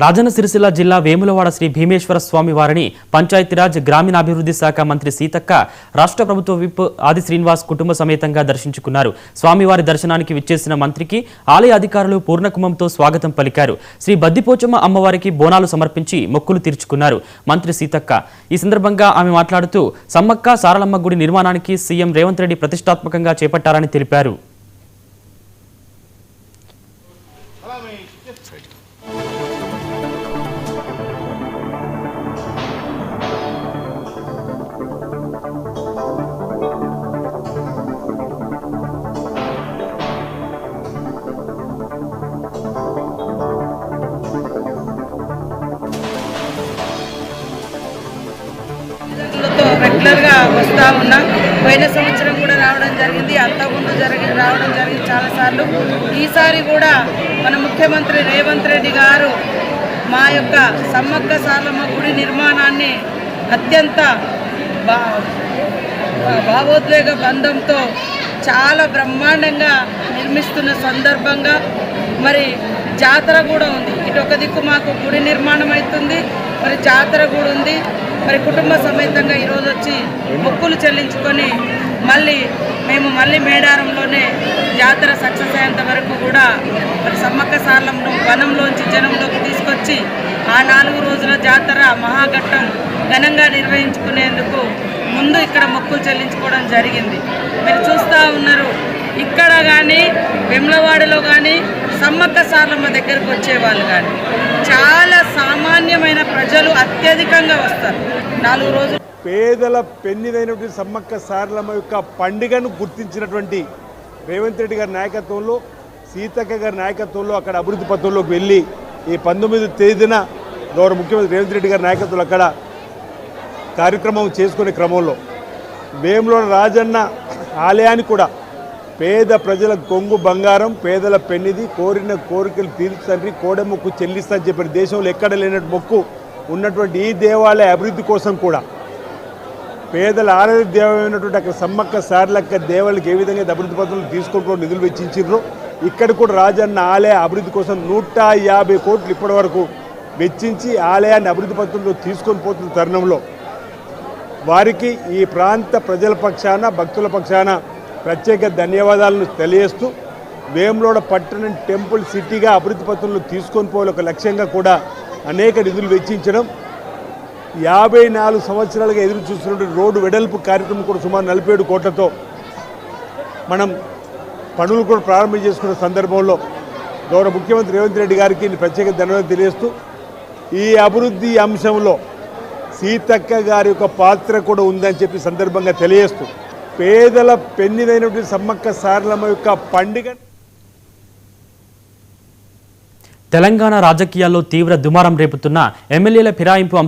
రాజన్న సిరిసిల్ల జిల్లా వేములవాడ శ్రీ భీమేశ్వర స్వామి వారిని పంచాయతీరాజ్ గ్రామీణాభివృద్ధి శాఖ మంత్రి సీతక్క రాష్ట్ర ప్రభుత్వ విప్ ఆది శ్రీనివాస్ కుటుంబ సమేతంగా దర్శించుకున్నారు. స్వామివారి దర్శనానికి విచ్చేసిన మంత్రికి ఆలయ అధికారులు పూర్ణకుంభంతో స్వాగతం పలికారు. శ్రీ బద్దిపోచమ్మ అమ్మవారికి బోనాలు సమర్పించి మొక్కులు తీర్చుకున్నారు మంత్రి సీతక్క. ఈ సందర్భంగా ఆమె మాట్లాడుతూ సమ్మక్క సారలమ్మ గుడి నిర్మాణానికి సీఎం రేవంత్ రెడ్డి ప్రతిష్టాత్మకంగా చేపట్టారని తెలిపారు. రెగ్యులర్గా వస్తూ ఉన్నా. పోయిన సంవత్సరం కూడా రావడం జరిగింది, అంతకుముందు రావడం జరిగింది చాలాసార్లు. ఈసారి కూడా మన ముఖ్యమంత్రి రేవంత్ రెడ్డి గారు మా యొక్క సమ్మక్క సారలమ్మ గుడి నిర్మాణాన్ని అత్యంత భావోద్వేగ బంధంతో చాలా బ్రహ్మాండంగా నిర్మిస్తున్న సందర్భంగా మరి జాతర కూడా ఉంది. ఇటు ఒక దిక్కు మాకు గుడి నిర్మాణం అవుతుంది, మరి జాతర కూడా ఉంది. మరి కుటుంబ సమేతంగా ఈరోజు వచ్చి మొక్కులు చెల్లించుకొని మేము మేడారంలోనే జాతర సక్సెస్ అయ్యేంత వరకు కూడా మరి సమ్మక్క సారలమ్మను వనంలోంచి జనంలోకి తీసుకొచ్చి ఆ 4 రోజుల జాతర మహాఘట్టం ఘనంగా నిర్వహించుకునేందుకు ముందు ఇక్కడ మొక్కులు చెల్లించుకోవడం జరిగింది. మీరు చూస్తూ ఉన్నారు, ఇక్కడ కానీ వెమ్లవాడలో కానీ సమ్మక్క సారలమ్మ దగ్గరకు వచ్చేవాళ్ళు కానీ చాలా సామాన్యమైన ప్రజలు అత్యధికంగా వస్తారు. 4 రోజులు పేదల పెన్నిదైనటువంటి సమ్మక్క సారలమ్మ యొక్క పండుగను గుర్తించినటువంటి రేవంత్ రెడ్డి గారి నాయకత్వంలో, సీతక్క గారి నాయకత్వంలో అక్కడ అభివృద్ధి పథంలోకి వెళ్ళి ఈ 19వ తేదీన గౌరవ ముఖ్యమంత్రి రేవంత్ రెడ్డి గారి నాయకత్వంలో అక్కడ కార్యక్రమం చేసుకునే క్రమంలో వేములవాడ రాజన్న ఆలయాన్ని కూడా పేద ప్రజల కొంగు బంగారం, పేదల పెన్నిది, కోరిన కోరికలు తీర్చండి, కోడెమొక్కు చెల్లిస్తా అని చెప్పిన దేశంలో ఎక్కడ లేనట్టు మొక్కు ఉన్నటువంటి ఈ దేవాలయ అభివృద్ధి కోసం కూడా పేదల ఆరాధ్య దేవమైనటువంటి అక్కడ సమ్మక్క సారలక్క దేవాలయకి ఏ విధంగా అభివృద్ధి పథకాలు తీసుకుంటూ నిధులు వెచ్చించారో ఇక్కడ కూడా రాజన్న ఆలయ అభివృద్ధి కోసం 150 కోట్లు ఇప్పటి వరకు వెచ్చించి ఆలయాన్ని అభివృద్ధి పథకంలో తీసుకొని పోతున్న తరుణంలో వారికి ఈ ప్రాంత ప్రజల పక్షాన, భక్తుల పక్షాన ప్రత్యేక ధన్యవాదాలను తెలియజేస్తూ వేములవాడ పట్టణం టెంపుల్ సిటీగా అభివృద్ధి పథకంలో తీసుకొని పోయే ఒక లక్ష్యంగా కూడా అనేక నిధులు వెచ్చించడం, 54 సంవత్సరాలుగా ఎదురు చూస్తున్నటువంటి రోడ్డు వెడల్పు కార్యక్రమం కూడా సుమారు 47 కోట్లతో మనం పనులు కూడా ప్రారంభం చేసుకున్న సందర్భంలో గౌరవ ముఖ్యమంత్రి రేవంత్ రెడ్డి గారికి ప్రత్యేక ధన్యవాదాలు తెలియజేస్తూ ఈ అభివృద్ధి అంశంలో సీతక్క గారి యొక్క పాత్ర కూడా ఉందని చెప్పి సందర్భంగా తెలియజేస్తూ పేదల పెన్నిదైనటువంటి సమ్మక్క సారలమ్మ యొక్క పండుగ. తెలంగాణ రాజకీయాల్లో తీవ్ర దుమారం రేపుతున్న ఎమ్మెల్యేల ఫిరాయింపు